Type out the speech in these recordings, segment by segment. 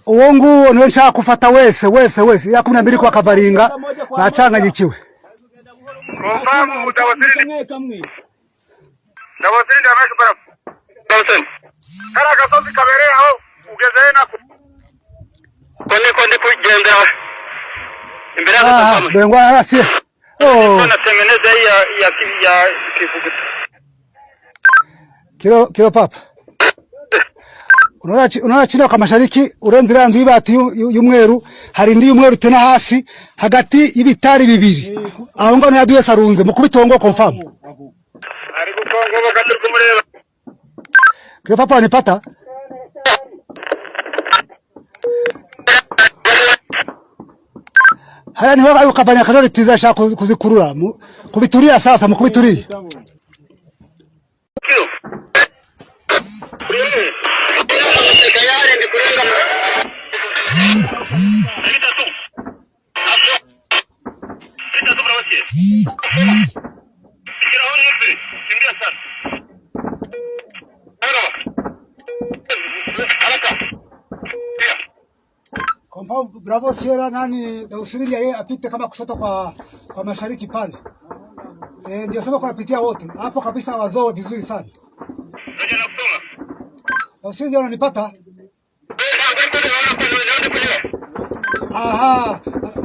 uwo nguwo niwe nshaka kufata wese ya 12 kwa Kavaringa bacanganykiwe. Konfamu Dawasiri ndabashe barafu. Dawasiri. Kara gasozi kabereye aho ugeze nako. Konde kugendera. Imbere y'abantu. Bengwa hasi. Natengeneza ya kifugu. Kilo papa. Unaona chini kwa mashariki urenze ranzu y'ibati y'umweru hari indi y'umweru tena hasi hagati y'ibitari bibiri aho ngo nyaduye sarunze mukubitongo confirm ari gukongo bakaturi kumureba kilo papa nipata haya ni wao kabanya kajori tiza shaka kuzikurura kubituria sasa mukubituria Bravo Sierra nani Dawasiri yeye apite kama kushoto kwa mashariki pale. Ndio sema kwa pitia wote. Hapo kabisa wazoe vizuri sana. Dawasiri ndio ananipata. Aha.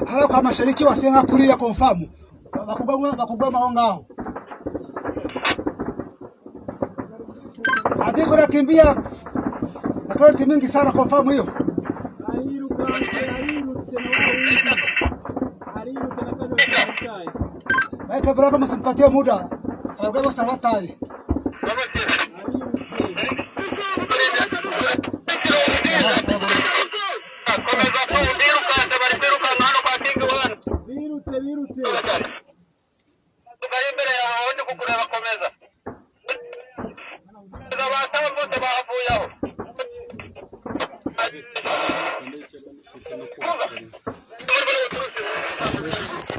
Hala kwa mashariki wasenga kulia confirm. Bakugoma hongao. Adiko nakimbia. Nakoti mingi sana confirm hiyo. Baika bravo msimpatie muda. Alikuwa stawatai. Virutse. Tukaimbere aho ndi kukureba komeza. Tukabata bose bavuye aho.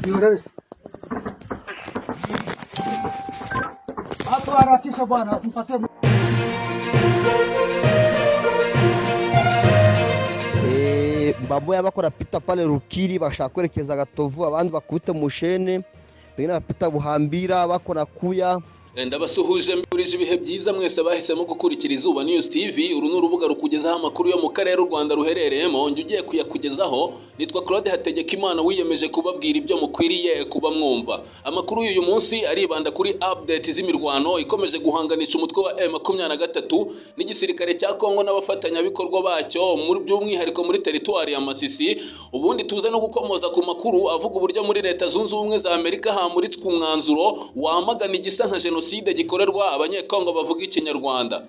Yure. Hapo harakisha bwana asimpatie. Baboya bakora pita pale Rukiri bashaka kwerekeza Gatovu abandi bakubite mushene bene bapita Buhambira bakora kuya. Ndabasuhuje mbirije ibihe byiza mwese bahisemo gukurikira Izuba News TV. Uru n'urubuga rukugezaho amakuru yo mu karere u Rwanda ruherereyemo. Njye ugiye kuyakugezaho nitwa Claude Hategekimana wiyemeje kubabwira ibyo mukwiriye kuba mwumva. Amakuru y'uyu munsi aribanda kuri update z'imirwano ikomeje guhanganisha umutwe wa M23 n'igisirikare cya Kongo n'abafatanyabikorwa bacyo muri by'umwihariko muri teritwari ya Masisi. Ubundi tuze no gukomoza ku makuru avuga uburyo muri Leta Zunze Ubumwe za Amerika hamuritswe umwanzuro wamagana igisa nka jenoside gikorerwa abanyekongo bavuga ikinyarwanda.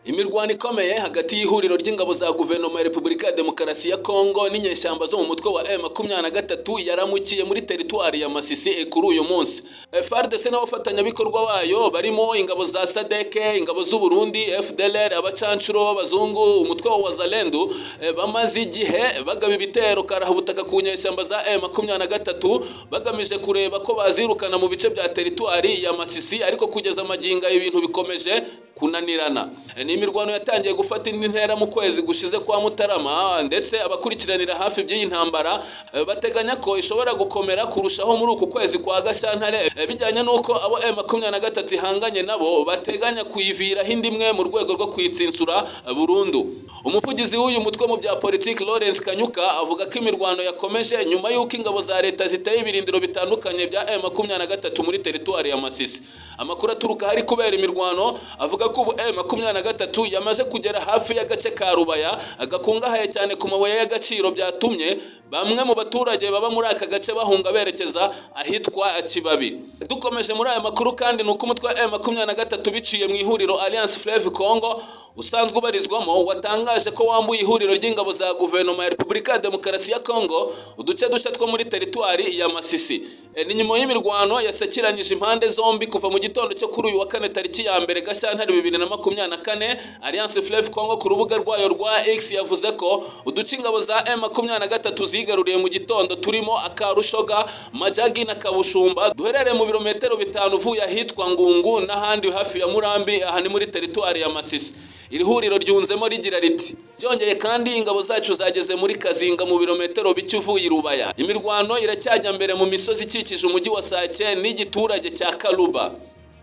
Imirwano ikomeye hagati y'ihuriro ry'ingabo za guverinoma ya Repubulika ya Demokarasi ya Kongo n'inyeshyamba zo mu mutwe wa M23 yaramukiye muri teritwari ya Masisi kuri uyu munsi. FARDC n'abafatanyabikorwa bayo barimo ingabo za SADC, ingabo z'u Burundi, FDLR, abacancuro b'abazungu, umutwe wa Wazalendo bamaze igihe bagaba ibitero karahubutaka ku nyeshyamba za M23 bagamije kureba ko bazirukana mu bice bya teritwari ya Masisi, ariko kugeza maginga ibintu bikomeje kunanirana. Ni imirwano yatangiye gufata indi ntera mu kwezi gushize kwa Mutarama, ndetse abakurikiranira hafi by'iyi ntambara bateganya ko ishobora gukomera kurushaho muri uku kwezi kwa Gashyantare, bijyanye nuko abo M23 ihanganye nabo bateganya kuyivira hindi imwe mu rwego rwo kwitsintsura burundu. Umuvugizi w'uyu mutwe mu bya politiki Lawrence Kanyuka avuga ko imirwano yakomeje nyuma y'uko ingabo za leta ziteye ibirindiro bitandukanye bya M23 muri teritwari ya Masisi. Amakuru aturuka hari kubera imirwano avuga ko ubu M23 yamaze kugera hafi y'agace ka Rubaya agakungahaye cyane ku mabuye y'agaciro, byatumye bamwe mu baturage baba muri aka gace bahunga berekeza ahitwa Kibabi. Dukomeje muri aya makuru kandi nuko umutwe wa M23 biciye mu ihuriro Alliance Fleuve Congo usanzwe ubarizwamo watangaje ko wambuye ihuriro ry'ingabo za guverinoma ya Repubulika ya Demokarasi ya Kongo uduce dushya two muri teritwari ya Masisi. Ni nyuma y'imirwano yasakiranyije impande zombi kuva mu gitondo cyo kuri uyu wa kane tariki ya 1 Gashyantare 2024. Alliance Fleuve Congo ku rubuga rwayo rwa X yavuze ko uduce ingabo za M23 zigaruriye mu gitondo turimo Akarushoga, Majagi na Kabushumba duherereye mu birometero 5 uvuye ahitwa Ngungu n'ahandi hafi ya Murambi, aha ni muri teritwari ya Masisi. iri huriro ryunzemo rigira riti byongeye kandi ingabo zacu zageze muri Kazinga mu birometero bike uvuye i Rubaya. Imirwano iracyajya mbere mu misozi ikikije umujyi wa Sake n'igiturage cya Kaluba.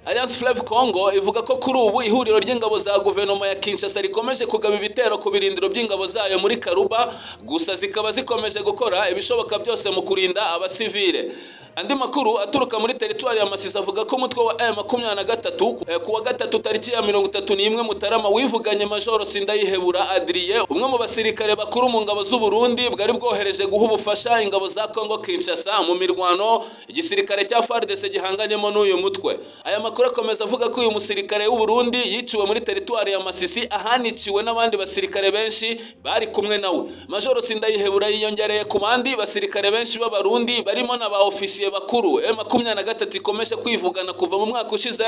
Alliance Fleuve Congo ivuga ko kuri ubu ihuriro ry'ingabo za guverinoma ya Kinshasa rikomeje kugaba ibitero ku birindiro by'ingabo zayo muri Karuba, gusa zikaba zikomeje gukora ibishoboka byose mu kurinda abasivile. Andi makuru aturuka muri teritwari ya Masisi avuga ko umutwe wa M23 kuwa gatatu tariki ya 31 Mutarama wivuganye Major Sindayihebura Adrien, umwe mu basirikare bakuru mu ngabo z'u Burundi bwari bwohereje guha ubufasha ingabo za Congo Kinshasa mu mirwano igisirikare cya FARDC gihanganyemo n'uyu mutwe. Aya makuru akomeza avuga ko uyu musirikare w'u Burundi yiciwe muri teritwari ya Masisi ahaniciwe n'abandi basirikare benshi bari kumwe nawe. Major Sindayihebura yiyongereye ku bandi basirikare benshi b'abarundi barimo n'aba ofisiye bakuru. M23 ikomeje kwivugana kuva mu mwaka ushize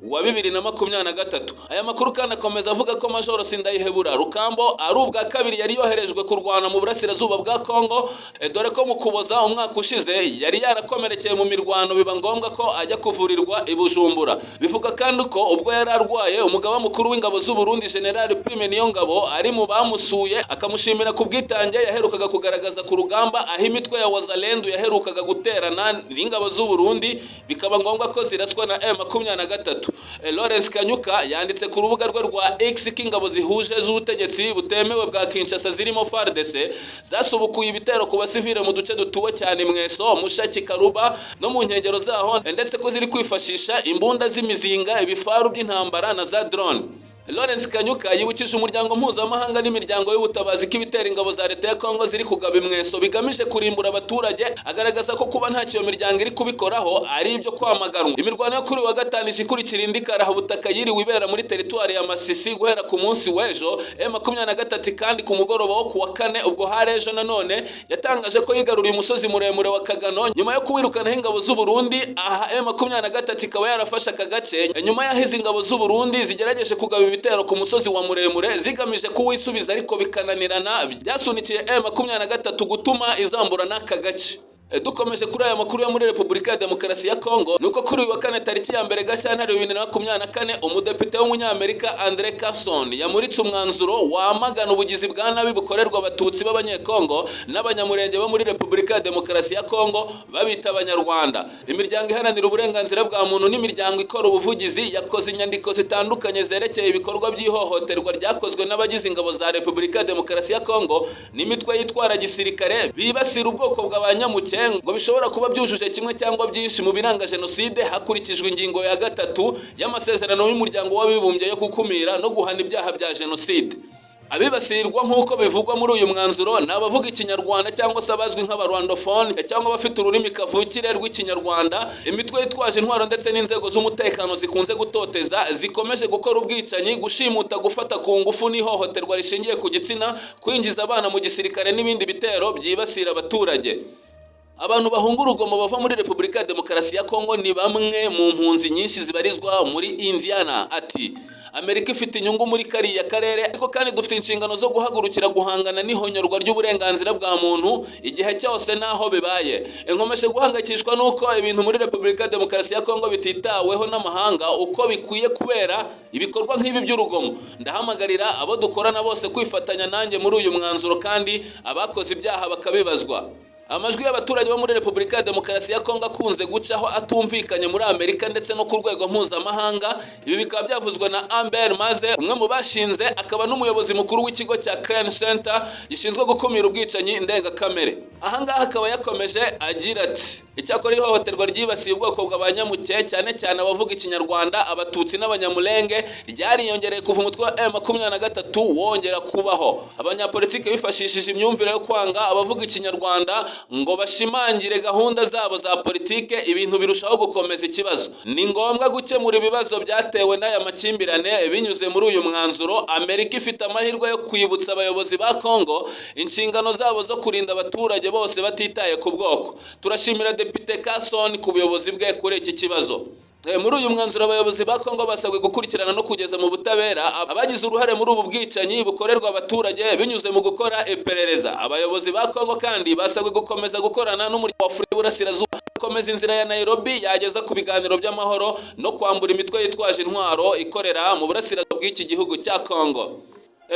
wa 2023. Aya makuru kandi akomeza avuga ko Major Sindayihebura Rukambo ari ubwa kabiri yari yoherejwe kurwana mu burasirazuba bwa Kongo, dore ko mu Kuboza umwaka ushize yari yarakomerekeye mu mirwano biba ngombwa ko ajya kuvurirwa i Bujumbura. Bivuga kandi ko ubwo yari arwaye umugaba mukuru w'ingabo z'u Burundi General Prime Niyongabo ari mu bamusuye akamushimira ku bwitange yaherukaga kugaragaza ku rugamba aho imitwe ya Wazalendo yaherukaga guterana n'ingabo z'u Burundi bikaba ngombwa ko ziraswa na M23. Lawrence Kanyuka yanditse ku rubuga rwe rwa X ko ingabo zihuje z'ubutegetsi butemewe bwa Kinshasa zirimo FARDC zasubukuye ibitero ku basivile mu duce dutuwe cyane Mweso, Mushaki, Karuba no mu nkengero zaho, ndetse ko ziri kwifashisha imbunda z'imizinga, ibifaru by'intambara na za drone. Lawrence Kanyuka yibukije umuryango mpuzamahanga n'imiryango y'ubutabazi k'ibitera ingabo za leta ya Kongo ziri kugaba imweso bigamije kurimbura abaturage, agaragaza ko kuba nta kiyo miryango iri kubikoraho ari ibyo kwamaganwa. Imirwano yo kuri wa gatanu ikurikira indi karahabutaka yiriwe ibera muri teritwari ya Masisi guhera ku munsi w'ejo. M23 kandi ku mugoroba wo kuwa kane ubwo harejo nanone yatangaje ko yigaruriye umusozi muremure wa Kagano nyuma yo kuwirukana ingabo z'u Burundi. Aha M23 ikaba yarafashe aka gace nyuma yahize ingabo z'u Burundi zigerageje kugaba ibitero ku musozi wa muremure zigamije kuwisubiza ariko bikananirana, byasunikiye M23 gutuma izambura n'aka gace. Dukomeje kuri aya makuru yo muri Repubulika ya Demokarasi ya Kongo, nuko kuri uyu wa kane tariki ya mbere Gashyantare 2024 umudepite w'umunyamerika Andre Carson yamuritse umwanzuro wamagana ubugizi bwa nabi bukorerwa abatutsi b'abanyekongo n'abanyamurenge bo muri Repubulika ya Demokarasi ya Kongo babita abanyarwanda. Imiryango iharanira uburenganzira bwa muntu n'imiryango ikora ubuvugizi yakoze inyandiko zitandukanye zerekeye ibikorwa by'ihohoterwa ryakozwe n'abagize ingabo za Repubulika ya Demokarasi ya Kongo n'imitwe yitwara gisirikare bibasira ubwoko bw'abanyamuke ngo bishobora kuba byujuje kimwe cyangwa byinshi mu biranga jenoside hakurikijwe ingingo ya 3 y'amasezerano y'umuryango w'abibumbye yo gukumira no guhana ibyaha bya jenoside. Abibasirwa nk'uko bivugwa muri uyu mwanzuro n'abavuga ikinyarwanda cyangwa se abazwi nk'abarwandofone cyangwa bafite ururimi kavukire rw'ikinyarwanda, imitwe yitwaje intwaro ndetse n'inzego z'umutekano zikunze gutoteza, zikomeje gukora ubwicanyi, gushimuta, gufata ku ngufu n'ihohoterwa rishingiye ku gitsina, kwinjiza abana mu gisirikare n'ibindi bitero byibasira abaturage. Abantu bahunga urugomo bava muri Repubulika ya Demokarasi ya Kongo ni bamwe mu mpunzi nyinshi zibarizwa muri Indiana. Ati Amerika ifite inyungu muri kariya karere, ariko kandi dufite inshingano zo guhagurukira guhangana n'ihonyorwa ry'uburenganzira bwa muntu igihe cyose naho bibaye. Enkomeje guhangayikishwa nuko ibintu muri Repubulika ya Demokarasi ya Kongo bititaweho n'amahanga uko bikwiye kubera ibikorwa nk'ibi by'urugomo. Ndahamagarira abo dukorana bose kwifatanya nanjye muri uyu mwanzuro kandi abakoze ibyaha bakabibazwa. Amajwi y'abaturage bo muri Repubulika ya Demokarasi ya Kongo akunze gucaho atumvikanye muri Amerika ndetse no ku rwego mpuzamahanga. Ibi bikaba byavuzwe na Amber Maze, umwe mu bashinze akaba n'umuyobozi mukuru w'ikigo cya Crane Center gishinzwe gukumira ubwicanyi ndengakamere. Aha ngaha akaba yakomeje agira ati icyakora ihohoterwa ryibasiye ubwoko bw'abanyamuke cyane cyane abavuga ikinyarwanda, abatutsi n'abanyamulenge ryariyongereye kuva umutwe wa M23 wongera kubaho. Abanyapolitike bifashishije imyumvire yo kwanga abavuga ikinyarwanda ngo bashimangire gahunda zabo za politike, ibintu birushaho gukomeza ikibazo. Ni ngombwa gukemura ibibazo byatewe n'aya makimbirane binyuze muri uyu mwanzuro. Amerika ifite amahirwe yo kwibutsa abayobozi ba Kongo inshingano zabo zo kurinda abaturage bose batitaye ku bwoko. Turashimira Depite Carson ku buyobozi bwe kuri iki kibazo. Muri uyu mwanzuro abayobozi ba Kongo basabwe gukurikirana no kugeza mu butabera abagize uruhare muri ubu bwicanyi bukorerwa abaturage binyuze mu gukora iperereza. Abayobozi ba Kongo kandi basabwe gukomeza gukorana n'umuryango wa Afurika y'Uburasirazuba, gukomeza inzira ya Nairobi yageza ku biganiro by'amahoro no kwambura imitwe yitwaje intwaro ikorera mu burasirazuba bw'iki gihugu cya Kongo.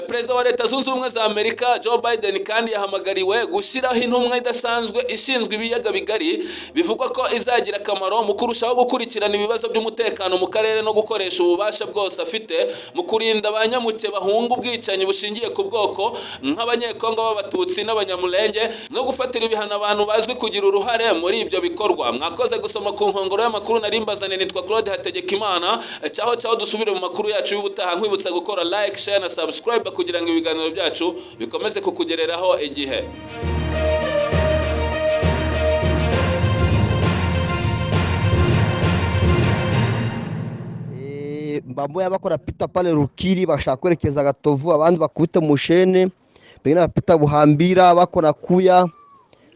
Perezida wa Leta Zunze Ubumwe za Amerika Joe Biden kandi yahamagariwe gushyiraho intumwa idasanzwe ishinzwe ibiyaga bigari, bivugwa ko izagira akamaro mu kurushaho gukurikirana ibibazo by'umutekano mu karere no gukoresha ububasha bwose afite mu kurinda abanyamuke bahunga ubwicanyi bushingiye ku bwoko nk'abanyekongo b'abatutsi n'abanyamulenge no gufatira ibihano abantu bazwi kugira uruhare muri ibyo bikorwa. Mwakoze gusoma ku nkongoro y'amakuru narimbazane, nitwa Claude Hategekimana. Cyaho dusubire mu makuru yacu y'ubutaha, nkwibutsa gukora like, share na subscribe kugira ngo ibiganiro byacu bikomeze kukugereraho igihe. Bamoya bakora pita pale Rukiri bashaka kwerekeza Gatovu, abandi bakubita mushene, bengine bapita Buhambira bakona kuya.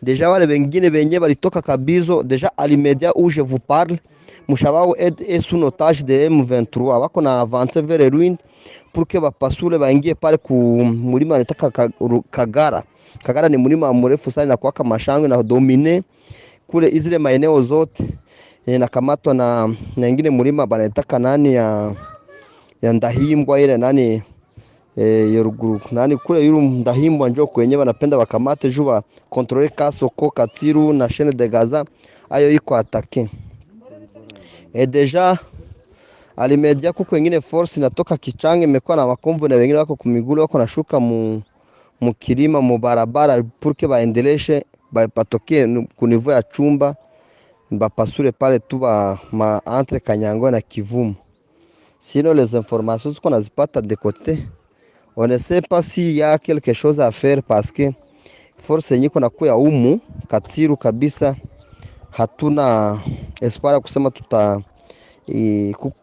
Deja wale wengine benye balitoka Kabizo, deja alimedia où je vous parle, Mushabao est sous otage de M23 bakona avancer vers ruine pour que bapasule baingie pale ku mulima nataka Kagara ni mulima mrefu sana na kuwaka mashangwe na domine kule izile maeneo zote na kamatwa na nyingine mulima banataka nani ya Ndahimbwa ile nani yoruguru nani kule yuru Ndahimbwa njoo kwenye banapenda bakamate juba contrôler Kasoko Katsiru na chaîne de Gaza ayo iko atake. Deja alimedia kuko wengine force inatoka Kichange imekuwa na makomvu na wengine wako kumigulu wako nashuka mu kirima mu barabara pour que baendeleshe batoke ku niveau ya chumba bapasure pale tu ma entre Kanyango na Kivumu. Sinon les informations qu'on nazipata de côté, on ne sait pas s'il y a quelque chose à faire parce que force nyiko na kuya umu Katsiru kabisa, hatuna espoir kusema tuta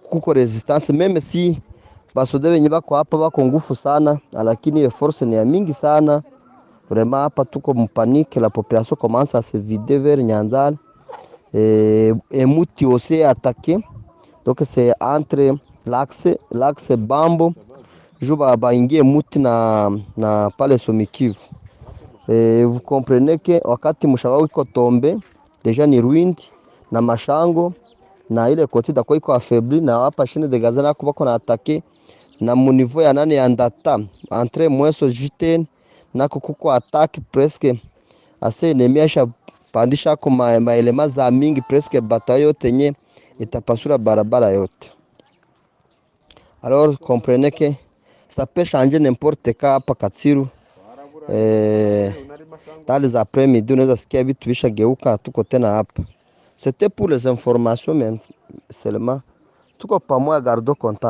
kuko resistance meme si basode wenye bako hapa bako ngufu sana, lakini force ni ya mingi sana vraiment. Hapa tuko mpanique, la population commence à se vider vers Nyanzale et Muti aussi attaqué, donc c'est entre l'axe Bambo juba baingie Muti na pale Somikivu. Vous comprenez que wakati mshabawi iko tombe deja ni ruindi na mashango na ile koti da iko affaibli na hapa chine de Gaza na kubako na atake na mu niveau ya nani ya Ndata entre Mweso Jiten na kuko attaque presque assez nemisha pandisha ko maelema za mingi presque batayo yote nye itapasura barabara yote. Alors comprenez que ça peut changer n'importe quoi hapa Katsiru. Dans les après-midi unaweza sikia vitu vishageuka, tuko tena hapa. C'était pour les informations mais seulement tuko pamoja, gardo contact.